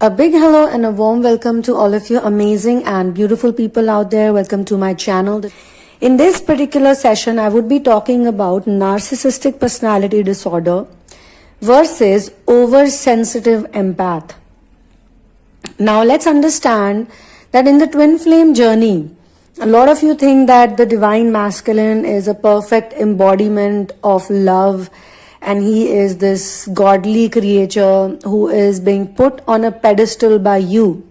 A big hello and a warm welcome to all of you amazing and beautiful people out there. Welcome to my channel. In this particular session, I would be talking about narcissistic personality disorder versus oversensitive empath. Now let's understand that in the twin flame journey, a lot of you think that the divine masculine is a perfect embodiment of love, and he is this godly creature who is being put on a pedestal by you.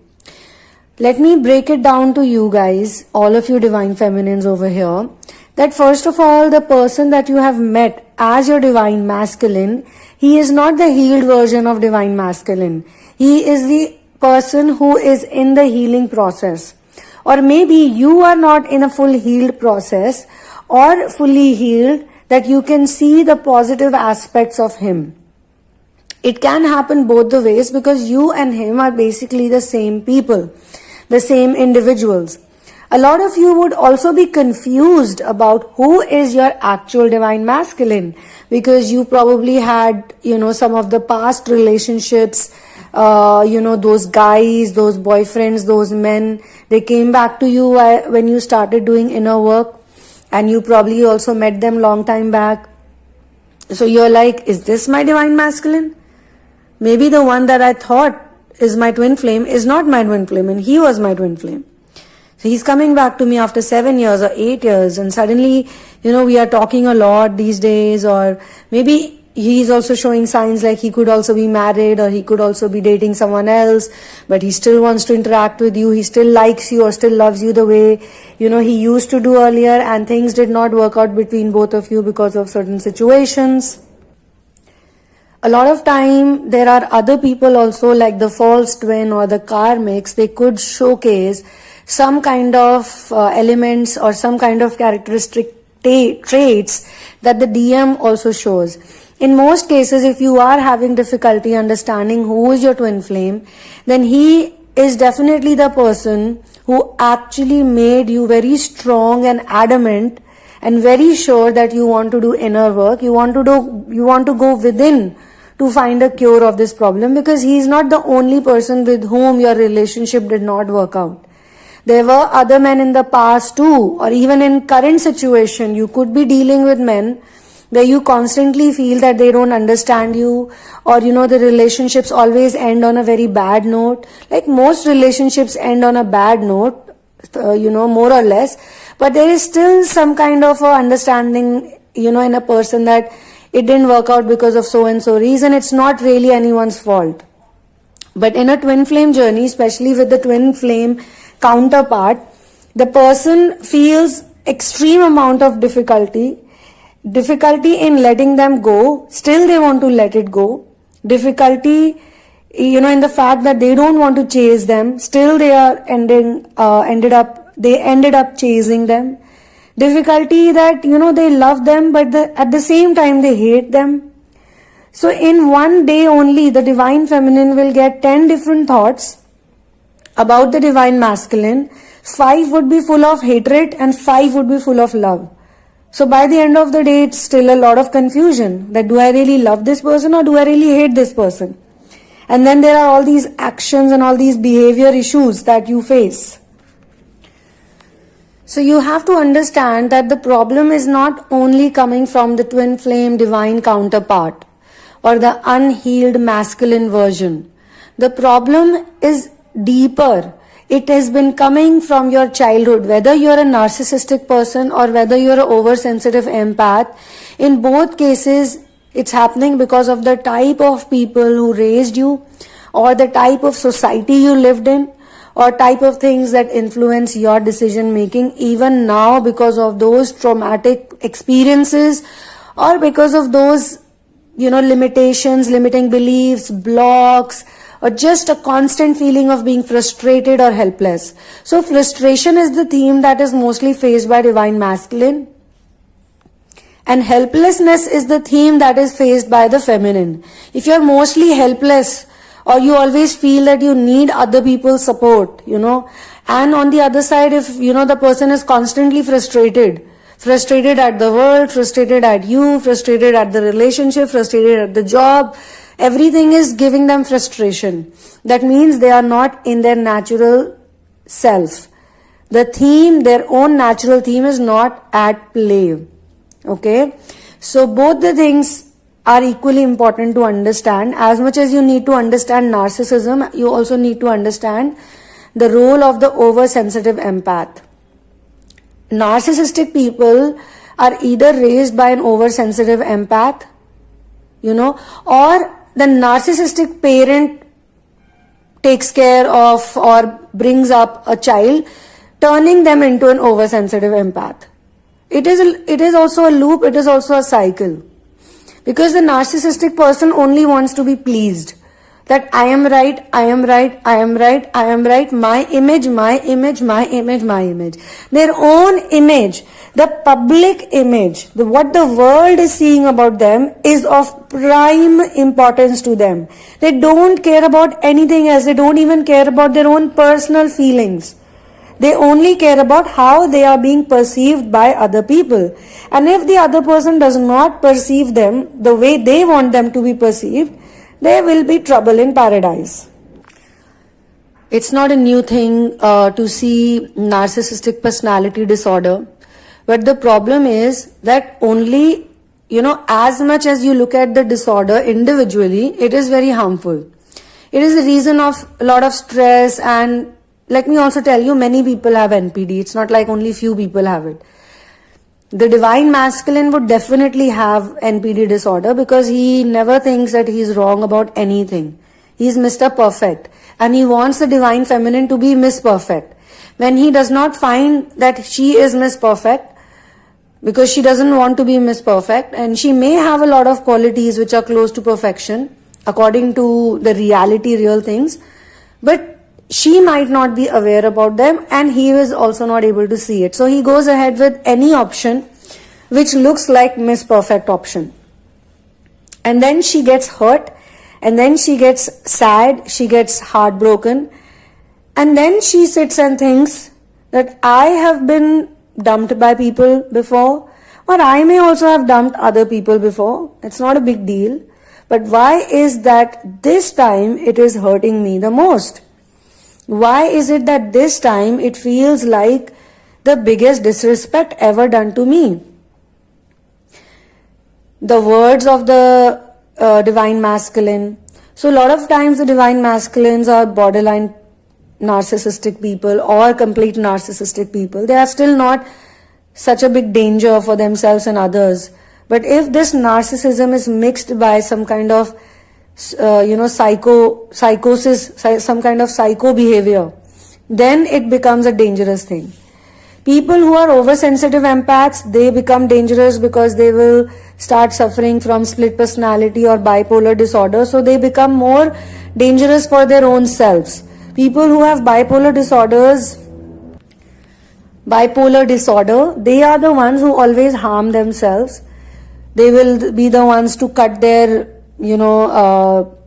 Let me break it down to you guys, all of you divine feminines over here, that first of all, the person that you have met as your divine masculine, he is not the healed version of divine masculine. He is the person who is in the healing process. Or maybe you are not in a full healed process or fully healed, that you can see the positive aspects of him. It can happen both the ways because you and him are basically the same people, the same individuals. A lot of you would also be confused about who is your actual divine masculine, because you probably had, some of the past relationships, those guys, those boyfriends, those men, they came back to you when you started doing inner work. And you probably also met them long time back. So you're like, is this my divine masculine? Maybe the one that I thought is my twin flame is not my twin flame, and he was my twin flame. So he's coming back to me after 7 years or 8 years, and suddenly, we are talking a lot these days, or maybe he's also showing signs like he could also be married, or he could also be dating someone else, but he still wants to interact with you, he still likes you or still loves you the way, he used to do earlier, and things did not work out between both of you because of certain situations. A lot of time, there are other people also, like the false twin or the karmics, they could showcase some kind of elements or some kind of characteristic traits that the DM also shows. In most cases, if you are having difficulty understanding who is your twin flame, then he is definitely the person who actually made you very strong and adamant and very sure that you want to do inner work. You want to go within to find a cure of this problem, because he is not the only person with whom your relationship did not work out. There were other men in the past too, or even in current situation, you could be dealing with men where you constantly feel that they don't understand you, or the relationships always end on a very bad note. Like most relationships end on a bad note, more or less, but there is still some kind of a understanding, in a person that it didn't work out because of so and so reason. It's not really anyone's fault. But in a twin flame journey, especially with the twin flame counterpart, the person feels extreme amount of difficulty in letting them go. Still they want to let it go. Difficulty, in the fact that they don't want to chase them. Still they are ended up chasing them. Difficulty that, they love them, but at the same time they hate them. So in one day only, the divine feminine will get 10 different thoughts about the divine masculine. 5 would be full of hatred and 5 would be full of love. So by the end of the day, it's still a lot of confusion that do I really love this person or do I really hate this person? And then there are all these actions and all these behavior issues that you face. So you have to understand that the problem is not only coming from the twin flame divine counterpart or the unhealed masculine version. The problem is deeper. It has been coming from your childhood, whether you're a narcissistic person or whether you're an oversensitive empath. In both cases, it's happening because of the type of people who raised you, or the type of society you lived in, or type of things that influence your decision making, even now because of those traumatic experiences, or because of those, limitations, limiting beliefs, blocks, or just a constant feeling of being frustrated or helpless. So frustration is the theme that is mostly faced by divine masculine, and helplessness is the theme that is faced by the feminine. If you're mostly helpless, or you always feel that you need other people's support, and on the other side, if the person is constantly frustrated at the world, frustrated at you, frustrated at the relationship, frustrated at the job, everything is giving them frustration. That means they are not in their natural self. The theme, their own natural theme, is not at play. Okay? So both the things are equally important to understand. As much as you need to understand narcissism, you also need to understand the role of the oversensitive empath. Narcissistic people are either raised by an oversensitive empath, or the narcissistic parent takes care of or brings up a child, turning them into an oversensitive empath. It is also a loop, it is also a cycle. Because the narcissistic person only wants to be pleased. That I am right, I am right, I am right, I am right, my image, my image, my image, my image. Their own image, the public image, what the world is seeing about them is of prime importance to them. They don't care about anything else. They don't even care about their own personal feelings. They only care about how they are being perceived by other people. And if the other person does not perceive them the way they want them to be perceived, there will be trouble in paradise. It's not a new thing to see narcissistic personality disorder. But the problem is that only, as much as you look at the disorder individually, it is very harmful. It is a reason of a lot of stress, and let me also tell you, many people have NPD. It's not like only few people have it. The divine masculine would definitely have NPD disorder because he never thinks that he's wrong about anything. He's Mr. Perfect, and he wants the divine feminine to be Miss Perfect. When he does not find that she is Miss Perfect, because she doesn't want to be Miss Perfect, and she may have a lot of qualities which are close to perfection according to the reality, real things, but she might not be aware about them, and he is also not able to see it. So he goes ahead with any option which looks like Miss Perfect option. And then she gets hurt, and then she gets sad, she gets heartbroken, and then she sits and thinks that I have been dumped by people before, or I may also have dumped other people before. It's not a big deal. But why is that this time it is hurting me the most? Why is it that this time it feels like the biggest disrespect ever done to me? The words of the divine masculine. So a lot of times the divine masculines are borderline narcissistic people or complete narcissistic people. They are still not such a big danger for themselves and others. But if this narcissism is mixed by some kind of psychosis, some kind of psycho behavior, then it becomes a dangerous thing. People who are oversensitive empaths, they become dangerous because they will start suffering from split personality or bipolar disorder. So they become more dangerous for their own selves. People who have bipolar disorder, they are the ones who always harm themselves. They will be the ones to cut their, you'll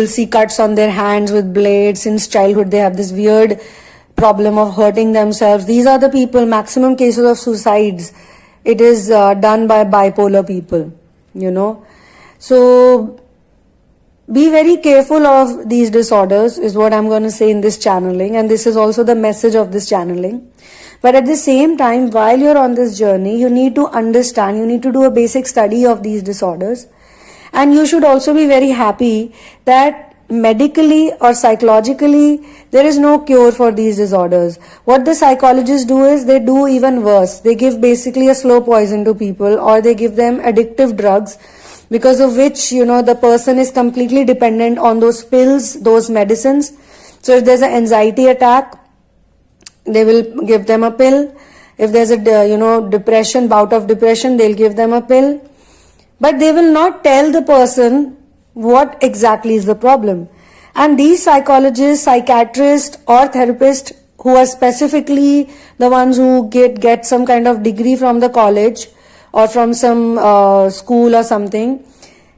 see cuts on their hands with blades. Since childhood, they have this weird problem of hurting themselves. These are the people, maximum cases of suicides, it is done by bipolar people, So be very careful of these disorders is what I'm going to say in this channeling, and this is also the message of this channeling. But at the same time, while you're on this journey, you need to understand, you need to do a basic study of these disorders, and you should also be very happy that medically or psychologically there is no cure for these disorders. What the psychologists do is they do even worse. They give basically a slow poison to people, or they give them addictive drugs, because of which, the person is completely dependent on those pills, those medicines. So if there's an anxiety attack, they will give them a pill. If there's a, depression, bout of depression, they'll give them a pill. But they will not tell the person what exactly is the problem. And these psychologists, psychiatrists or therapists who are specifically the ones who get some kind of degree from the college or from some school or something,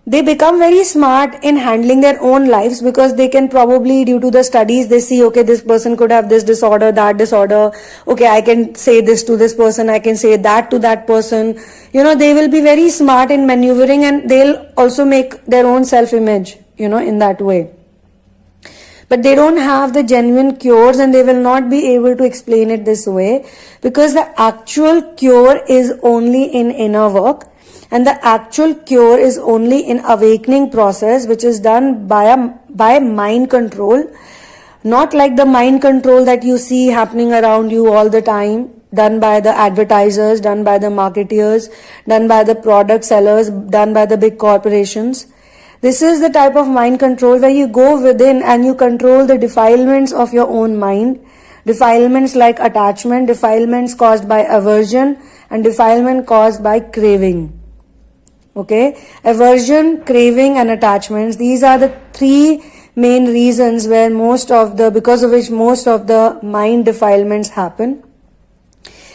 they become very smart in handling their own lives, because they can probably, due to the studies, they see, okay, this person could have this disorder, that disorder. Okay, I can say this to this person, I can say that to that person. They will be very smart in maneuvering, and they'll also make their own self-image, in that way. But they don't have the genuine cures, and they will not be able to explain it this way, because the actual cure is only in inner work. And the actual cure is only in awakening process, which is done by mind control, not like the mind control that you see happening around you all the time, done by the advertisers, done by the marketeers, done by the product sellers, done by the big corporations. This is the type of mind control where you go within and you control the defilements of your own mind. Defilements like attachment, defilements caused by aversion, and defilement caused by craving. Okay, aversion, craving, and attachments. These are the three main reasons where because of which most of the mind defilements happen.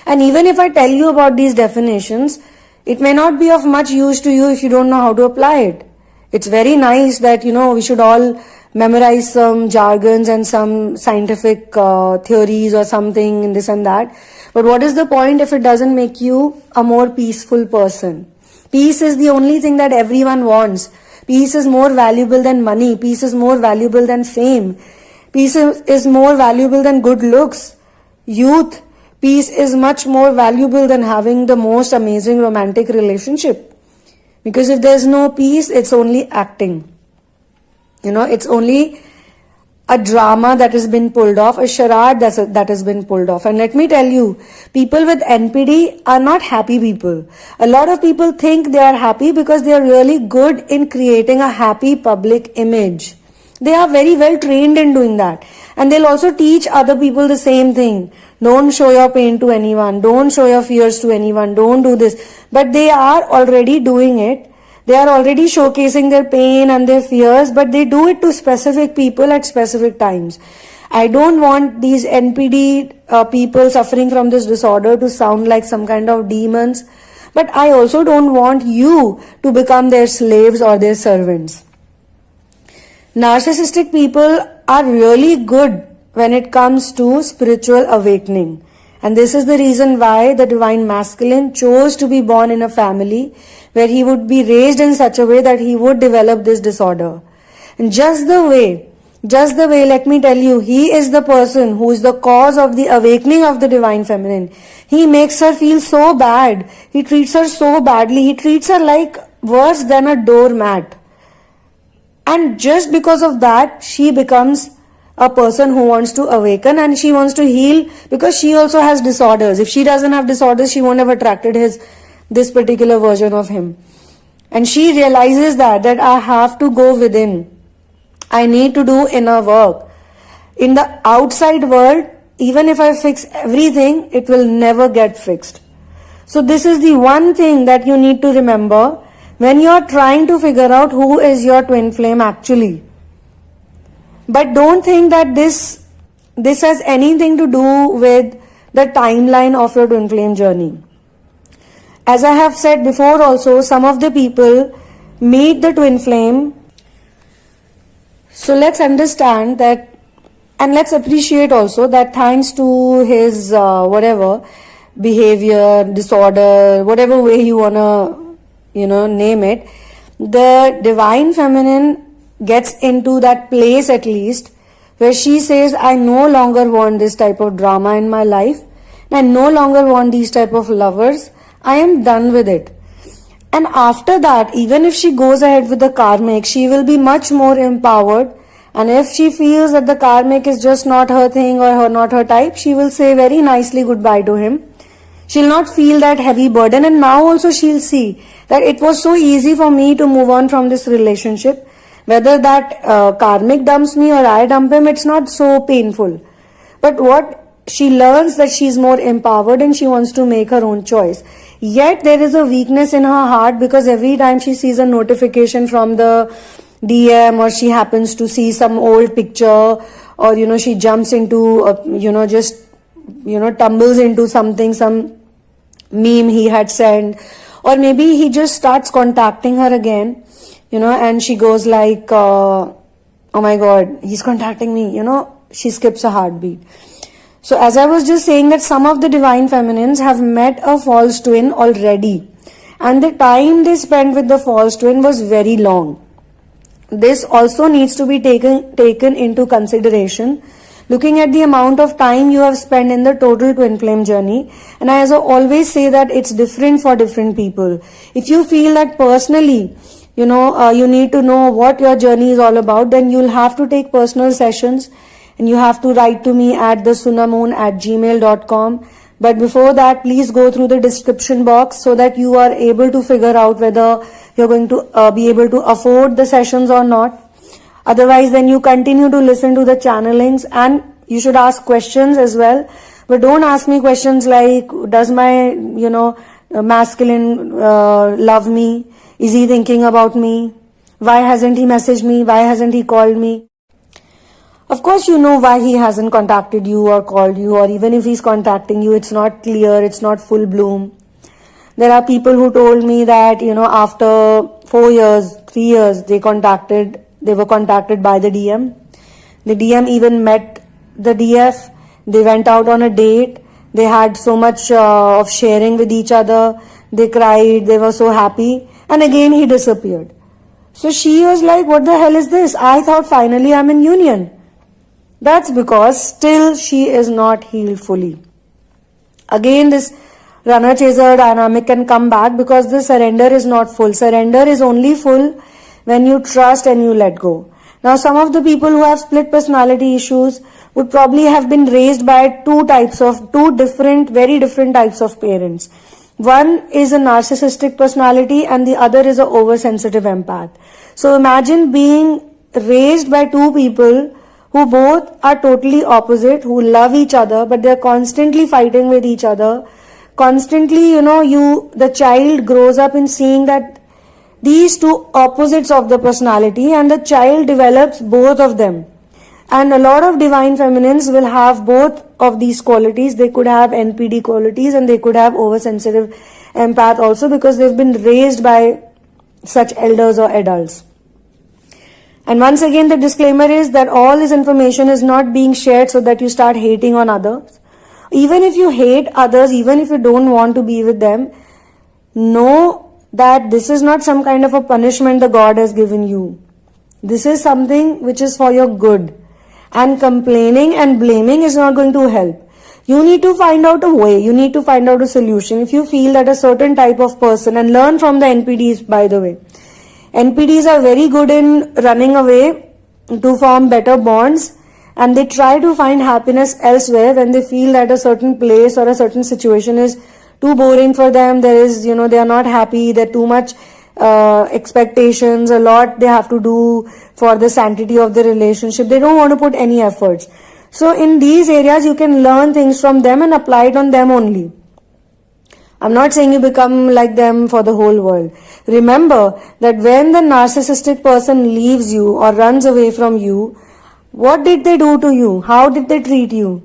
And even if I tell you about these definitions, it may not be of much use to you if you don't know how to apply it. It's very nice that, we should all memorize some jargons and some scientific theories or something and this and that. But what is the point if it doesn't make you a more peaceful person? Peace is the only thing that everyone wants. Peace is more valuable than money. Peace is more valuable than fame. Peace is more valuable than good looks, youth. Peace is much more valuable than having the most amazing romantic relationship. Because if there's no peace, it's only acting. It's only a drama that has been pulled off, a charade that has been pulled off. And let me tell you, people with NPD are not happy people. A lot of people think they are happy because they are really good in creating a happy public image. They are very well trained in doing that. And they'll also teach other people the same thing. Don't show your pain to anyone. Don't show your fears to anyone. Don't do this. But they are already doing it. They are already showcasing their pain and their fears, but they do it to specific people at specific times. I don't want these NPD people suffering from this disorder to sound like some kind of demons, but I also don't want you to become their slaves or their servants. Narcissistic people are really good when it comes to spiritual awakening. And this is the reason why the Divine Masculine chose to be born in a family where he would be raised in such a way that he would develop this disorder. And just the way, let me tell you, he is the person who is the cause of the awakening of the Divine Feminine. He makes her feel so bad. He treats her so badly. He treats her like worse than a doormat. And just because of that, she becomes a person who wants to awaken and she wants to heal, because she also has disorders. If she doesn't have disorders, she won't have attracted this particular version of him. And she realizes that I have to go within. I need to do inner work. In the outside world, even if I fix everything, it will never get fixed. So this is the one thing that you need to remember when you are trying to figure out who is your twin flame actually. But don't think that this has anything to do with the timeline of your twin flame journey. As I have said before also, some of the people meet the twin flame. So let's understand that, and let's appreciate also that thanks to his behavior, disorder, whatever way you wanna, name it, the Divine Feminine gets into that place at least where she says, I no longer want this type of drama in my life. I no longer want these type of lovers. I am done with it. And after that, even if she goes ahead with the karmic, she will be much more empowered. And if she feels that the karmic is just not her thing or not her type, she will say very nicely goodbye to him. She'll not feel that heavy burden. And now also she'll see that it was so easy for me to move on from this relationship. Whether that karmic dumps me or I dump him, it's not so painful. But what she learns that she's more empowered and she wants to make her own choice. Yet there is a weakness in her heart, because every time she sees a notification from the DM, or she happens to see some old picture, or she jumps into tumbles into something, some meme he had sent, or maybe he just starts contacting her again, and she goes like, oh my God, he's contacting me, she skips a heartbeat. So as I was just saying that some of the divine feminines have met a false twin already, and the time they spent with the false twin was very long. This also needs to be taken into consideration, looking at the amount of time you have spent in the total twin flame journey. And as I always say that it's different for different people. If you feel that personally, you need to know what your journey is all about, then you'll have to take personal sessions, and you have to write to me at thesunamoon@gmail.com. But before that, please go through the description box so that you are able to figure out whether you're going to be able to afford the sessions or not. Otherwise, then you continue to listen to the channelings, and you should ask questions as well. But don't ask me questions like, does my, masculine love me? Is he thinking about me? Why hasn't he messaged me? Why hasn't he called me? Of course, you know why he hasn't contacted you or called you, or even if he's contacting you, it's not clear, it's not full bloom. There are people who told me that, after 4 years, 3 years, they were contacted by the DM. The DM even met the DF. They went out on a date. They had so much of sharing with each other. They cried. They were so happy. And again, he disappeared. So she was like, what the hell is this? I thought finally I'm in union. That's because still she is not healed fully. Again, this runner-chaser dynamic can come back because the surrender is not full. Surrender is only full when you trust and you let go. Now, some of the people who have split personality issues would probably have been raised by two very different types of parents. One is a narcissistic personality and the other is an oversensitive empath. So imagine being raised by two people who both are totally opposite, who love each other, but they're constantly fighting with each other. Constantly, the child grows up in seeing that these two opposites of the personality, and the child develops both of them. And a lot of divine feminines will have both of these qualities. They could have NPD qualities and they could have oversensitive empath also, because they've been raised by such elders or adults. And once again, the disclaimer is that all this information is not being shared so that you start hating on others. Even if you hate others, even if you don't want to be with them, know that this is not some kind of a punishment the God has given you. This is something which is for your good. And complaining and blaming is not going to help. You need to find out a way. You need to find out a solution. If you feel that a certain type of person, and learn from the NPDs, by the way. NPDs are very good in running away to form better bonds, and they try to find happiness elsewhere when they feel that a certain place or a certain situation is too boring for them. They are not happy. There are too much expectations, a lot they have to do for the sanctity of the relationship. They don't want to put any efforts. So in these areas, you can learn things from them and apply it on them only. I'm not saying you become like them for the whole world. Remember that when the narcissistic person leaves you or runs away from you, what did they do to you? How did they treat you?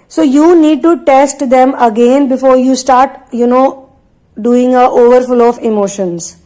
So you need to test them again before you start, doing a overflow of emotions.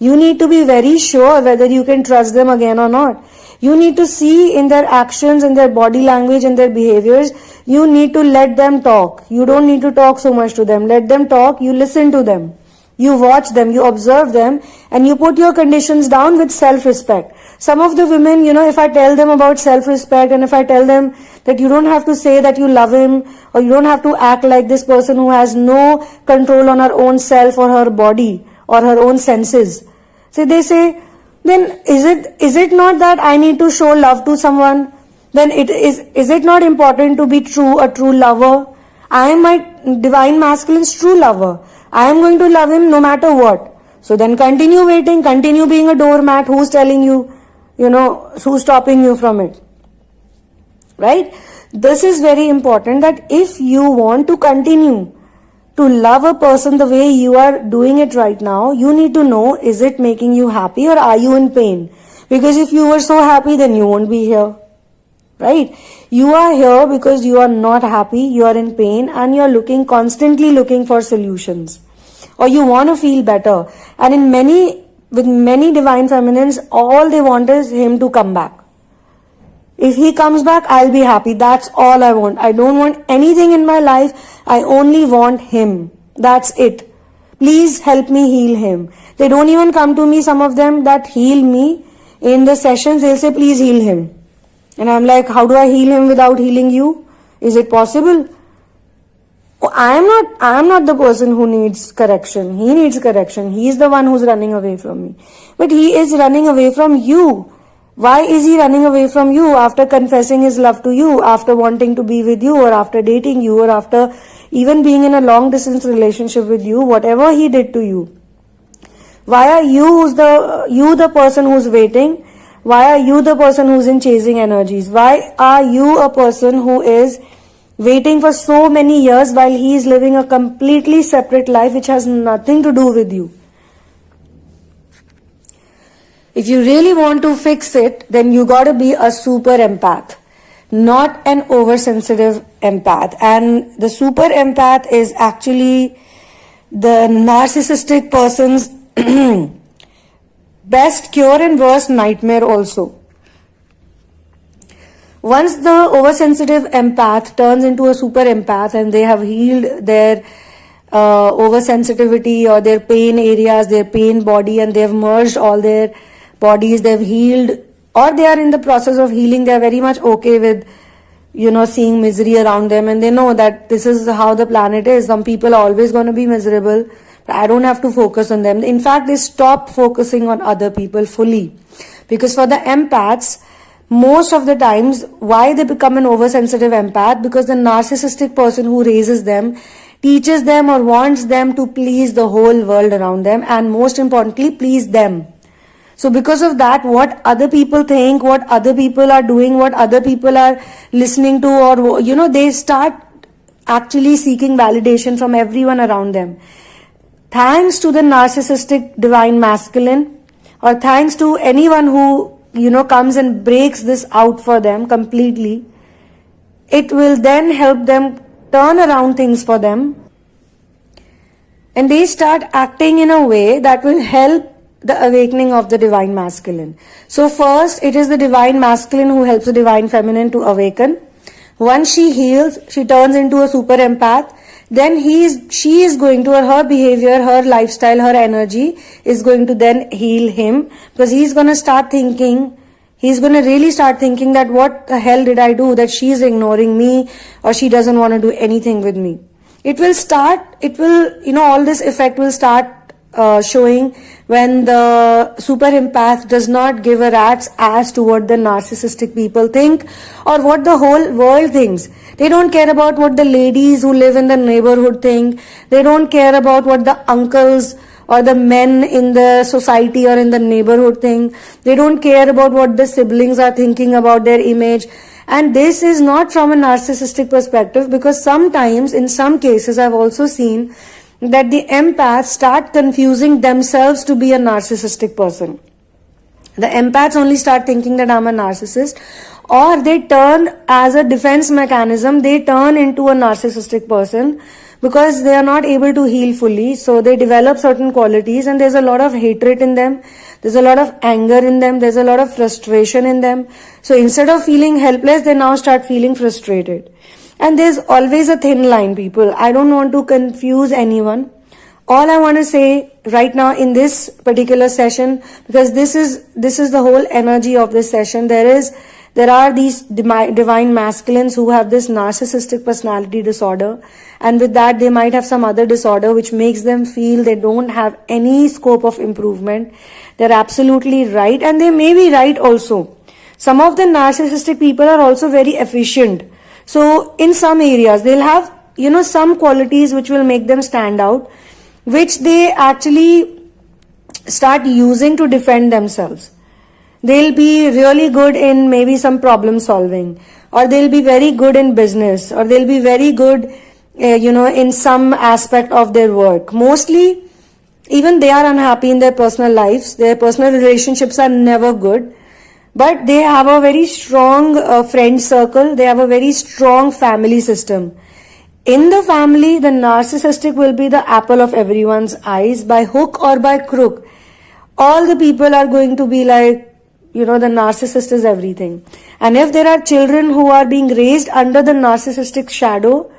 You need to be very sure whether you can trust them again or not. You need to see in their actions, in their body language, in their behaviors. You need to let them talk. You don't need to talk so much to them. Let them talk. You listen to them. You watch them. You observe them. And you put your conditions down with self-respect. Some of the women, if I tell them about self-respect, and if I tell them that you don't have to say that you love him, or you don't have to act like this person who has no control on her own self or her body or her own senses. So they say, then is it not that I need to show love to someone? Then is it not important to be a true lover? I am my divine masculine's true lover. I am going to love him no matter what. So then continue waiting, continue being a doormat. Who's telling you, who's stopping you from it? Right? This is very important, that if you want to continue to love a person the way you are doing it right now, you need to know, is it making you happy or are you in pain? Because if you were so happy, then you won't be here. Right? You are here because you are not happy, you are in pain, and you are constantly looking for solutions. Or you want to feel better. And in many with many divine feminines, all they want is him to come back. If he comes back, I'll be happy. That's all I want. I don't want anything in my life. I only want him. That's it. Please help me heal him. They don't even come to me, some of them that heal me in the sessions. They'll say, please heal him. And I'm like, how do I heal him without healing you? Is it possible? I am not the person who needs correction. He needs correction. He is the one who's running away from me. But he is running away from you. Why is he running away from you after confessing his love to you, after wanting to be with you, or after dating you, or after even being in a long distance relationship with you, whatever he did to you? Why are you the person who's waiting? Why are you the person who's in chasing energies? Why are you a person who is waiting for so many years while he is living a completely separate life which has nothing to do with you? If you really want to fix it, then you gotta be a super empath, not an oversensitive empath. And the super empath is actually the narcissistic person's best cure and worst nightmare also. Once the oversensitive empath turns into a super empath and they have healed their oversensitivity or their pain areas, their pain body, and they have merged all their bodies, they've healed, or they are in the process of healing, they are very much okay with, seeing misery around them, and they know that this is how the planet is. Some people are always going to be miserable, but I don't have to focus on them. In fact, they stop focusing on other people fully. Because for the empaths, most of the times, why they become an oversensitive empath? Because the narcissistic person who raises them teaches them or wants them to please the whole world around them, and most importantly, please them. So because of that, what other people think, what other people are doing, what other people are listening to, or, they start actually seeking validation from everyone around them. Thanks to the narcissistic divine masculine, or thanks to anyone who, comes and breaks this out for them completely, it will then help them turn around things for them. And they start acting in a way that will help the awakening of the divine masculine. So first, it is the divine masculine who helps the divine feminine to awaken. Once she heals, she turns into a super empath. Then she is going to, or her behavior, her lifestyle, her energy is going to then heal him, because he's going to really start thinking that what the hell did I do that she's ignoring me, or she doesn't want to do anything with me. All this effect will start showing when the super empath does not give a rat's ass to what the narcissistic people think or what the whole world thinks. They don't care about what the ladies who live in the neighborhood think. They don't care about what the uncles or the men in the society or in the neighborhood think. They don't care about what the siblings are thinking about their image. And this is not from a narcissistic perspective, because sometimes, in some cases, I've also seen that the empaths start confusing themselves to be a narcissistic person. The empaths only start thinking that I'm a narcissist, or they turn as a defense mechanism, they turn into a narcissistic person because they are not able to heal fully. So they develop certain qualities, and there's a lot of hatred in them, there's a lot of anger in them, there's a lot of frustration in them. So instead of feeling helpless, they now start feeling frustrated. And there's always a thin line, people. I don't want to confuse anyone. All I want to say right now in this particular session, because this is the whole energy of this session, there are these divine masculines who have this narcissistic personality disorder, and with that they might have some other disorder which makes them feel they don't have any scope of improvement. They're absolutely right, and they may be right also. Some of the narcissistic people are also very efficient. So in some areas, they'll have, some qualities which will make them stand out, which they actually start using to defend themselves. They'll be really good in maybe some problem solving, or they'll be very good in business, or they'll be very good, in some aspect of their work. Mostly, even they are unhappy in their personal lives. Their personal relationships are never good. But they have a very strong friend circle. They have a very strong family system. In the family, the narcissistic will be the apple of everyone's eyes, by hook or by crook. all the people are going to be like, the narcissist is everything. And if there are children who are being raised under the narcissistic shadow,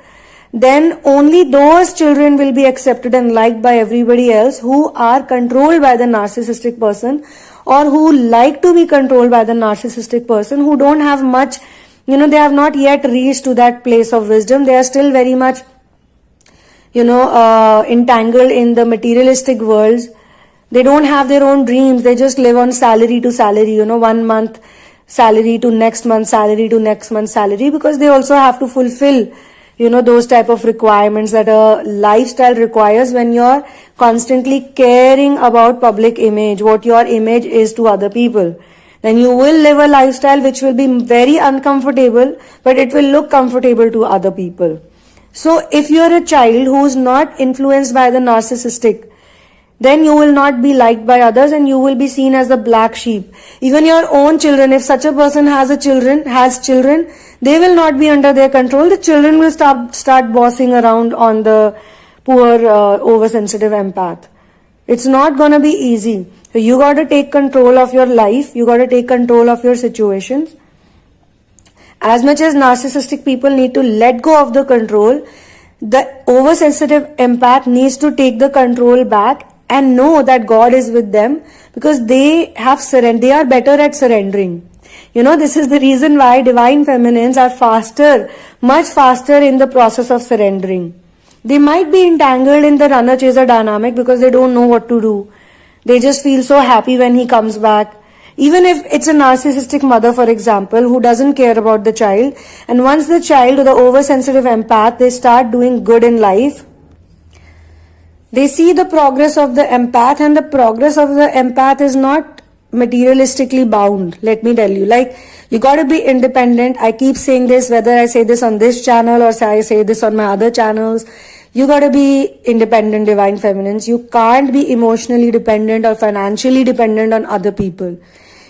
then only those children will be accepted and liked by everybody else who are controlled by the narcissistic person, or who like to be controlled by the narcissistic person, who don't have much, they have not yet reached to that place of wisdom. They are still very much, entangled in the materialistic worlds. They don't have their own dreams. They just live on salary to salary, 1 month salary to next month salary to next month salary, because they also have to fulfill, those type of requirements that a lifestyle requires when you're constantly caring about public image, what your image is to other people. Then you will live a lifestyle which will be very uncomfortable, but it will look comfortable to other people. So if you're a child who's not influenced by the narcissistic, then you will not be liked by others and you will be seen as the black sheep. Even your own children, if such a person has children, they will not be under their control. The children will start bossing around on the poor oversensitive empath. It's not gonna be easy. So you gotta take control of your life. You gotta take control of your situations. As much as narcissistic people need to let go of the control, the oversensitive empath needs to take the control back and know that God is with them, because they are better at surrendering. This is the reason why divine feminines are much faster in the process of surrendering. They might be entangled in the runner-chaser dynamic because they don't know what to do. They just feel so happy when he comes back. Even if it's a narcissistic mother, for example, who doesn't care about the child, and once the child or the oversensitive empath, they start doing good in life, they see the progress of the empath, and the progress of the empath is not materialistically bound. Let me tell you, you gotta be independent. I keep saying this, whether I say this on this channel or I say this on my other channels. You gotta be independent, divine feminines. You can't be emotionally dependent or financially dependent on other people.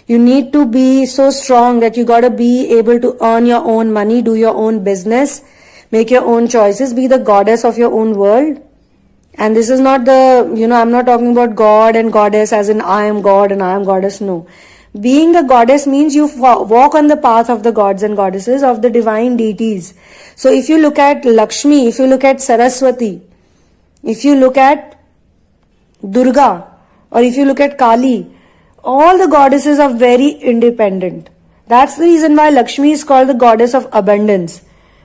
You need to be so strong that you gotta be able to earn your own money, do your own business, make your own choices, be the goddess of your own world. And this is not I'm not talking about God and goddess as in I am God and I am goddess. No. Being the goddess means you walk on the path of the gods and goddesses, of the divine deities. So if you look at Lakshmi, if you look at Saraswati, if you look at Durga, or if you look at Kali, all the goddesses are very independent. That's the reason why Lakshmi is called the goddess of abundance,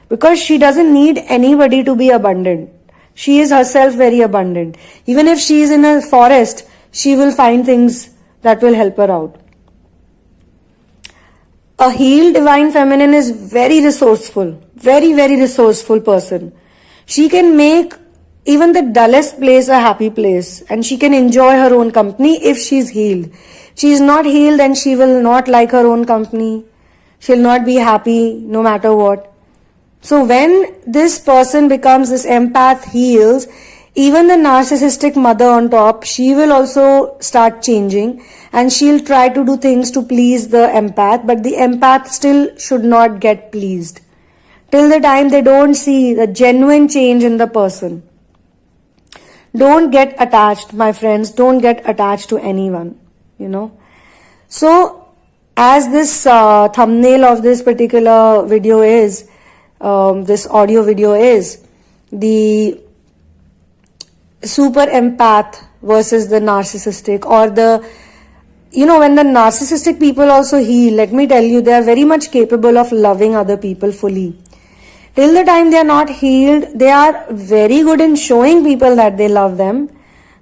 because she doesn't need anybody to be abundant. She is herself very abundant. Even if she is in a forest, she will find things that will help her out. A healed divine feminine is very resourceful, very, very resourceful person. She can make even the dullest place a happy place, and she can enjoy her own company if she's healed. She is not healed and she will not like her own company. She'll not be happy no matter what. So when this person becomes, this empath heals, even the narcissistic mother on top, she will also start changing, and she'll try to do things to please the empath, but the empath still should not get pleased till the time they don't see the genuine change in the person. Don't get attached, my friends. Don't get attached to anyone, So as this thumbnail of this particular video is, this audio video is, the super empath versus the narcissistic, or when the narcissistic people also heal, let me tell you, they are very much capable of loving other people fully. Till the time they are not healed, they are very good in showing people that they love them,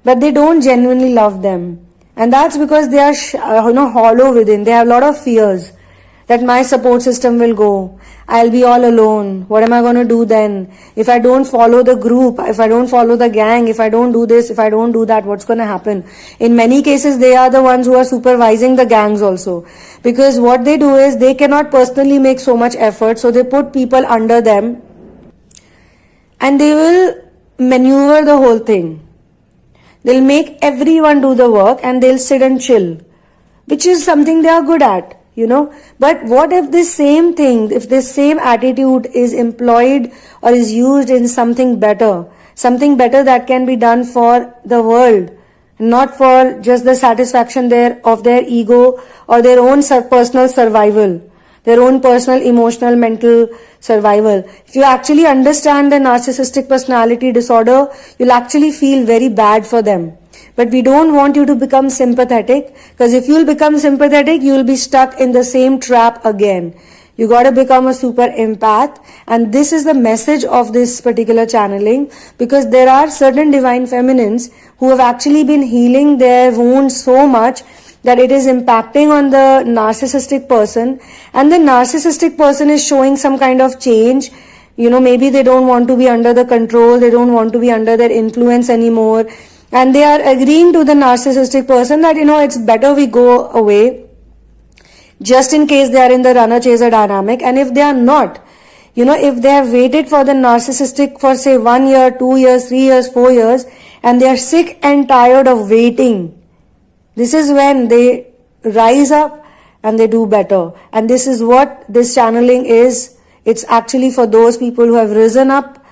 but they don't genuinely love them. And that's because they are hollow within. They have a lot of fears that my support system will go. I'll be all alone. What am I going to do then? If I don't follow the group, if I don't follow the gang, if I don't do this, if I don't do that, what's going to happen? In many cases, they are the ones who are supervising the gangs also. Because what they do is, they cannot personally make so much effort, so they put people under them and they will maneuver the whole thing. They'll make everyone do the work and they'll sit and chill, which is something they are good at. But what if this same thing, if this same attitude is employed or is used in something better that can be done for the world, not for just the satisfaction of their ego or their own personal survival, their own personal emotional mental survival. If you actually understand the narcissistic personality disorder, you'll actually feel very bad for them. But we don't want you to become sympathetic, because if you'll become sympathetic, you'll be stuck in the same trap again. You got to become a super empath, and this is the message of this particular channeling, because there are certain divine feminines who have actually been healing their wounds so much that it is impacting on the narcissistic person, and the narcissistic person is showing some kind of change. Maybe they don't want to be under the control, they don't want to be under their influence anymore, and they are agreeing to the narcissistic person that, it's better we go away, just in case they are in the runner-chaser dynamic. And if they are not, if they have waited for the narcissistic for say 1 year, 2 years, 3 years, 4 years, and they are sick and tired of waiting, this is when they rise up and they do better. And this is what this channeling is. It's actually for those people who have risen up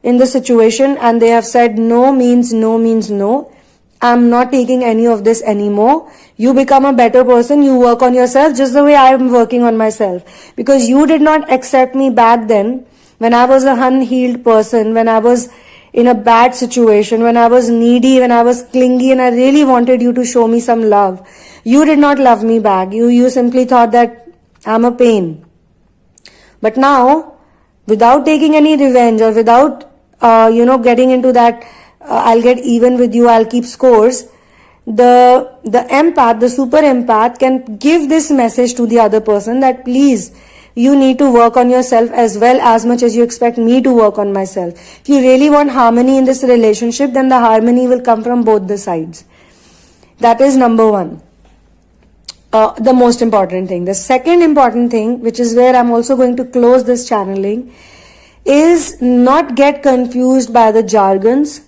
in the situation and they have said no means no means no. I'm not taking any of this anymore. You become a better person. You work on yourself just the way I am working on myself. Because you did not accept me back then when I was a unhealed person, when I was in a bad situation, when I was needy, when I was clingy, and I really wanted you to show me some love. You did not love me back. You simply thought that I'm a pain. But now, without taking any revenge or without, getting into that, I'll get even with you, I'll keep scores, the empath, the super empath can give this message to the other person that please, you need to work on yourself as well as much as you expect me to work on myself. If you really want harmony in this relationship, then the harmony will come from both the sides. That is number one. The most important thing. The second important thing, which is where I'm also going to close this channeling, is not get confused by the jargons,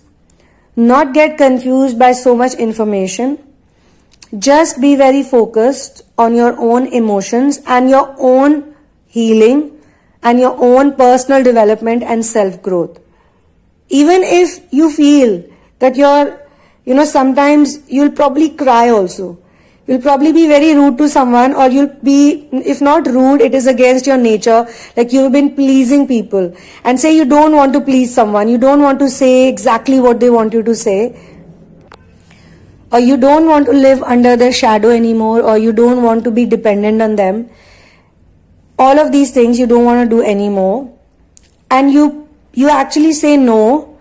not get confused by so much information. Just be very focused on your own emotions and your own healing and your own personal development and self-growth. Even if you feel that sometimes you'll probably cry also. You'll probably be very rude to someone, or you'll be, if not rude, it is against your nature, like you've been pleasing people. And say you don't want to please someone, you don't want to say exactly what they want you to say, or you don't want to live under their shadow anymore, or you don't want to be dependent on them. All of these things you don't want to do anymore, and you actually say no,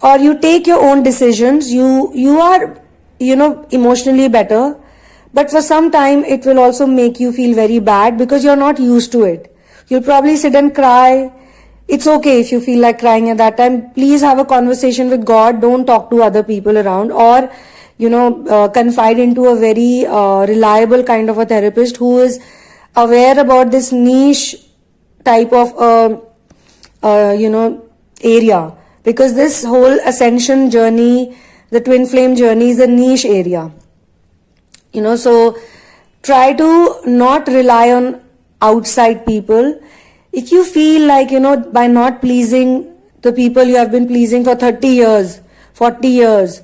or you take your own decisions. You are emotionally better, but for some time it will also make you feel very bad because you're not used to it. You'll probably sit and cry. It's okay if you feel like crying at that time. Please have a conversation with God. Don't talk to other people around, or confide into a very reliable kind of a therapist who is aware about this niche type of area, because this whole ascension journey, the twin flame journey, is a niche area. So try to not rely on outside people. If you feel like by not pleasing the people you have been pleasing for 30 years, 40 years,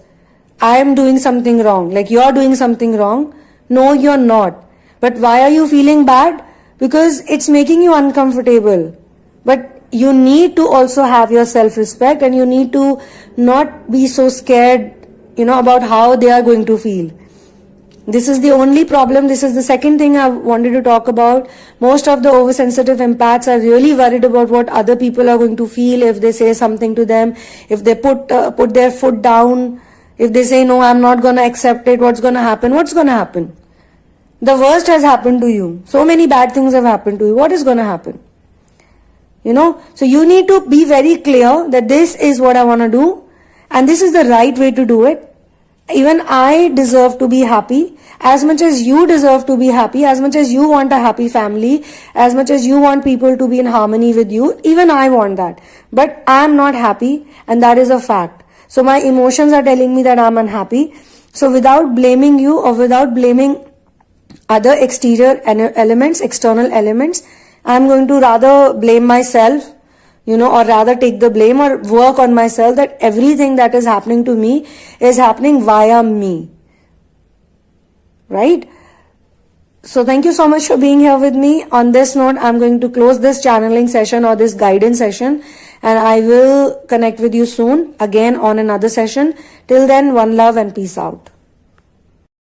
I am doing something wrong, like you're doing something wrong. No, you're not. But why are you feeling bad? Because it's making you uncomfortable. But you need to also have your self-respect, and you need to not be so scared, about how they are going to feel. This is the only problem. This is the second thing I wanted to talk about. Most of the oversensitive empaths are really worried about what other people are going to feel if they say something to them, if they put their foot down, if they say, no, I'm not going to accept it, what's going to happen? What's going to happen? The worst has happened to you. So many bad things have happened to you. What is going to happen? So you need to be very clear that this is what I want to do, and this is the right way to do it. Even I deserve to be happy as much as you deserve to be happy, as much as you want a happy family, as much as you want people to be in harmony with you. Even I want that. But I'm not happy, and that is a fact. So my emotions are telling me that I'm unhappy. So without blaming you or without blaming other exterior elements, external elements, I'm going to rather blame myself, or rather take the blame or work on myself that everything that is happening to me is happening via me. Right? So thank you so much for being here with me. On this note, I'm going to close this channeling session or this guidance session, and I will connect with you soon again on another session. Till then, one love and peace out.